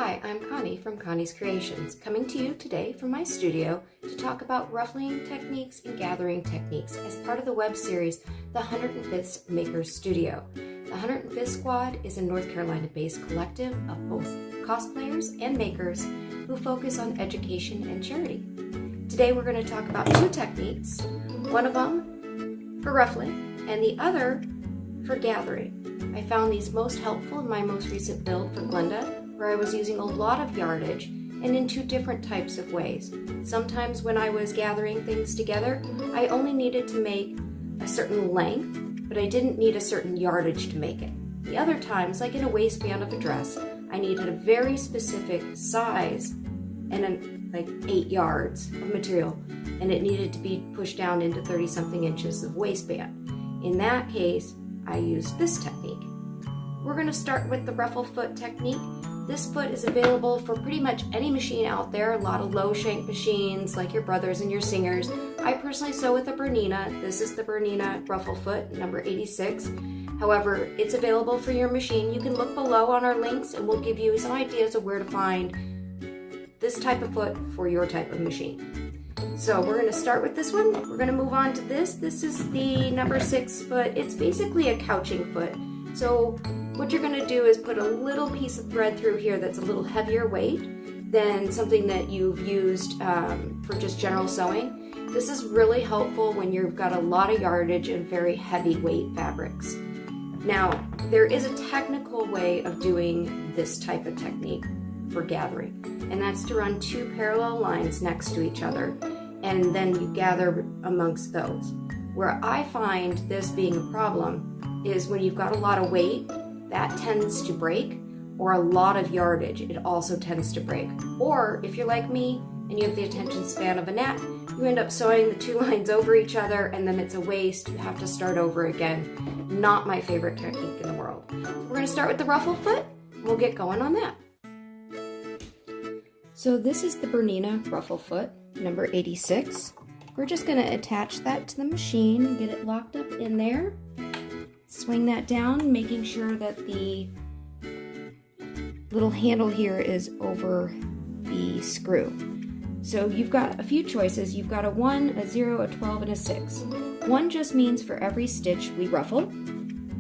Hi, I'm Connie from Connie's Creations, coming to you today from my studio to talk about ruffling techniques and gathering techniques as part of the web series, The 105th Makers Studio. The 105th Squad is a North Carolina-based collective of both cosplayers and makers who focus on education and charity. Today we're going to talk about two techniques, one of them for ruffling and the other for gathering. I found these most helpful in my most recent build for Glenda, where I was using a lot of yardage and in two different types of ways. Sometimes when I was gathering things together, I only needed to make a certain length, but I didn't need a certain yardage to make it. The other times, like in a waistband of a dress, I needed a very specific size and like 8 yards of material, and it needed to be pushed down into 30-something inches of waistband. In that case, I used this technique. We're going to start with the ruffle foot technique. This foot is available for pretty much any machine out there, a lot of low shank machines like your Brothers and your Singers. I personally sew with the Bernina. This is the Bernina ruffle foot, number 86. However, it's available for your machine. You can look below on our links and we'll give you some ideas of where to find this type of foot for your type of machine. So we're going to start with this one. We're going to move on to this. This is the number 6 foot. It's basically a couching foot. So what you're going to do is put a little piece of thread through here that's a little heavier weight than something that you've used for just general sewing. This is really helpful when you've got a lot of yardage and very heavy weight fabrics. Now, there is a technical way of doing this type of technique for gathering, and that's to run 2 parallel lines next to each other, and then you gather amongst those. Where I find this being a problem is when you've got a lot of weight, that tends to break, or a lot of yardage, it also tends to break. Or if you're like me and you have the attention span of a gnat, you end up sewing the 2 lines over each other and then it's a waste. You have to start over again. Not my favorite technique in the world. So we're going to start with the ruffle foot. We'll get going on that. So this is the Bernina ruffle foot, number 86. We're just going to attach that to the machine and get it locked up in there. Swing that down, making sure that the little handle here is over the screw. So you've got a few choices. You've got a 1, a 0, a 12, and a 6. 1 just means for every stitch we ruffle.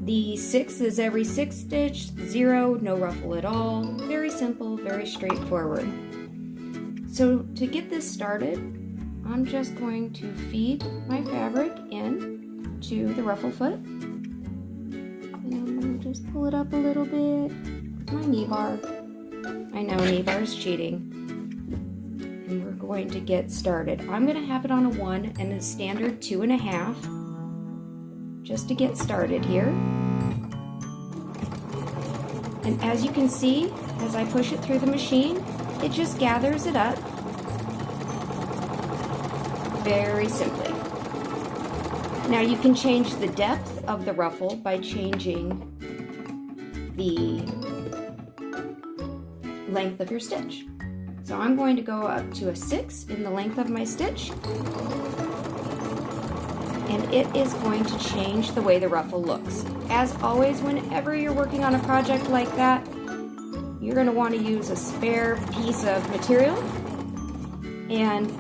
The 6 is every 6 stitch. 0, no ruffle at all. Very simple, very straightforward. So to get this started, I'm just going to feed my fabric in to the ruffle foot. And just pull it up a little bit with my knee bar. I know knee bar is cheating. And we're going to get started. I'm going to have it on a 1 and a standard 2.5 just to get started here. And as you can see, as I push it through the machine, it just gathers it up very simply. Now you can change the depth of the ruffle by changing the length of your stitch. So I'm going to go up to a 6 in the length of my stitch, and it is going to change the way the ruffle looks. As always, whenever you're working on a project like that, you're going to want to use a spare piece of material and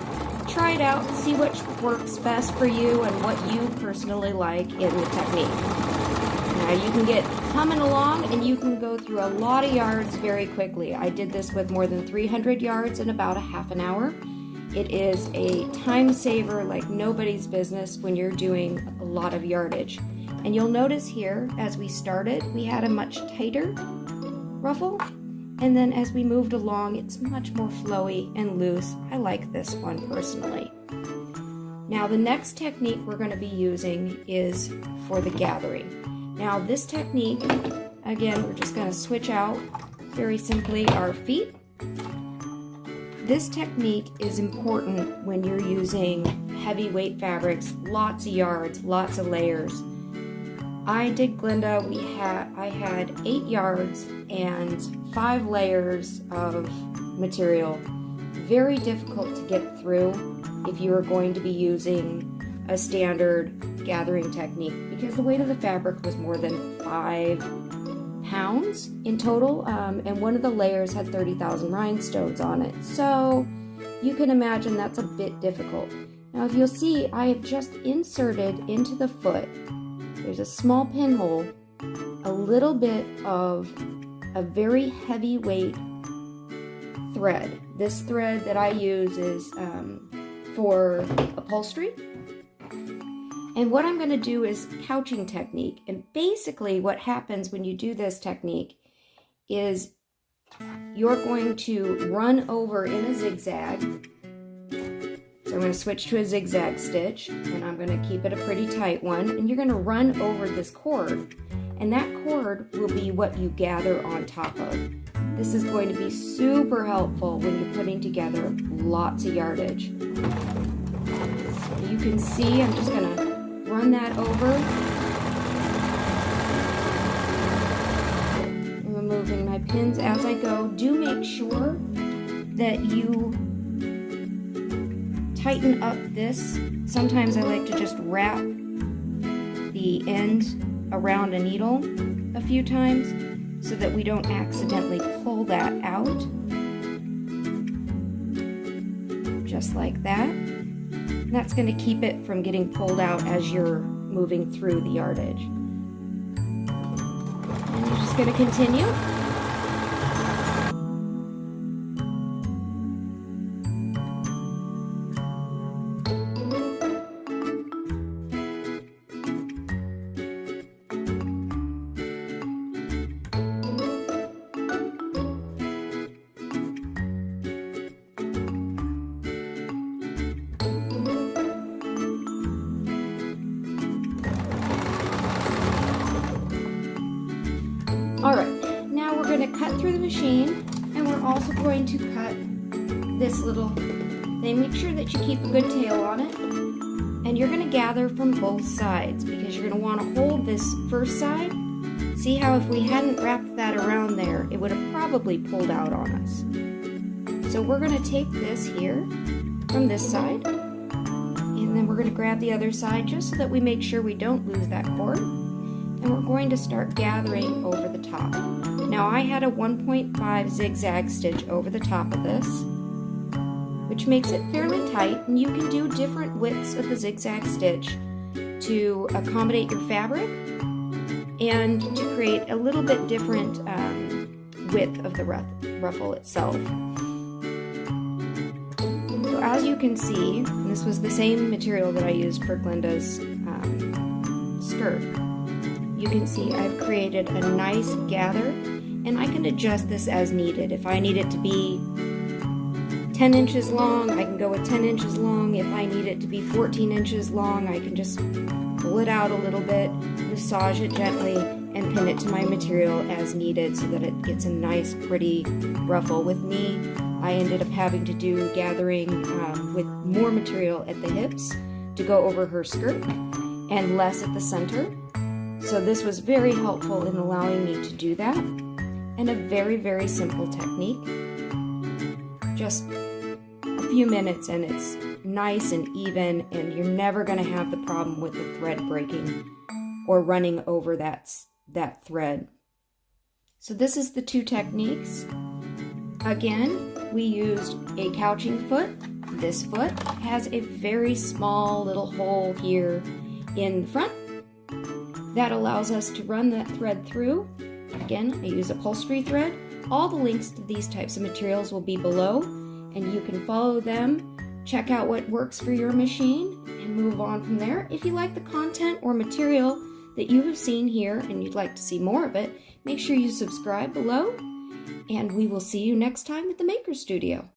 try it out, see what works best for you and what you personally like in the technique. Now you can get humming along and you can go through a lot of yards very quickly. I did this with more than 300 yards in about a half an hour. It is a time saver like nobody's business when you're doing a lot of yardage. And you'll notice here, as we started, we had a much tighter ruffle. And then as we moved along, it's much more flowy and loose. I like this one personally. Now the next technique we're going to be using is for the gathering. Now this technique, again, we're just going to switch out very simply our feet. This technique is important when you're using heavyweight fabrics, lots of yards, lots of layers. I did Glenda, I had 8 yards and 5 layers of material. Very difficult to get through if you are going to be using a standard gathering technique because the weight of the fabric was more than 5 pounds in total, and one of the layers had 30,000 rhinestones on it. So you can imagine that's a bit difficult. Now if you'll see, I have just inserted into the foot, there's a small pinhole, a little bit of a very heavyweight thread. This thread that I use is for upholstery. And what I'm going to do is couching technique. And basically what happens when you do this technique is you're going to run over in a zigzag. So I'm going to switch to a zigzag stitch, and I'm going to keep it a pretty tight one. And you're going to run over this cord, and that cord will be what you gather on top of. This is going to be super helpful when you're putting together lots of yardage. You can see I'm just going to run that over. I'm removing my pins as I go. Do make sure that you tighten up this. Sometimes I like to just wrap the end around a needle a few times so that we don't accidentally pull that out. Just like that. And that's going to keep it from getting pulled out as you're moving through the yardage. And you're just going to continue. Alright, now we're going to cut through the machine, and we're also going to cut this little thing. Make sure that you keep a good tail on it, and you're going to gather from both sides because you're going to want to hold this first side. See how if we hadn't wrapped that around there, it would have probably pulled out on us. So we're going to take this here from this side, and then we're going to grab the other side just so that we make sure we don't lose that cord. And we're going to start gathering over the top. Now I had a 1.5 zigzag stitch over the top of this, which makes it fairly tight, and you can do different widths of the zigzag stitch to accommodate your fabric and to create a little bit different width of the ruffle itself. So as you can see, and this was the same material that I used for Glenda's skirt. You can see I've created a nice gather, and I can adjust this as needed. If I need it to be 10 inches long, I can go with 10 inches long. If I need it to be 14 inches long, I can just pull it out a little bit, massage it gently, and pin it to my material as needed so that it gets a nice, pretty ruffle. With me, I ended up having to do gathering with more material at the hips to go over her skirt and less at the center. So this was very helpful in allowing me to do that, and a very, very simple technique. Just a few minutes and it's nice and even, and you're never going to have the problem with the thread breaking or running over that thread. So this is the two techniques. Again, we used a couching foot. This foot has a very small little hole here in the front. That allows us to run that thread through. Again, I use upholstery thread. All the links to these types of materials will be below, and you can follow them, check out what works for your machine, and move on from there. If you like the content or material that you have seen here and you'd like to see more of it, make sure you subscribe below, and we will see you next time at the Maker Studio.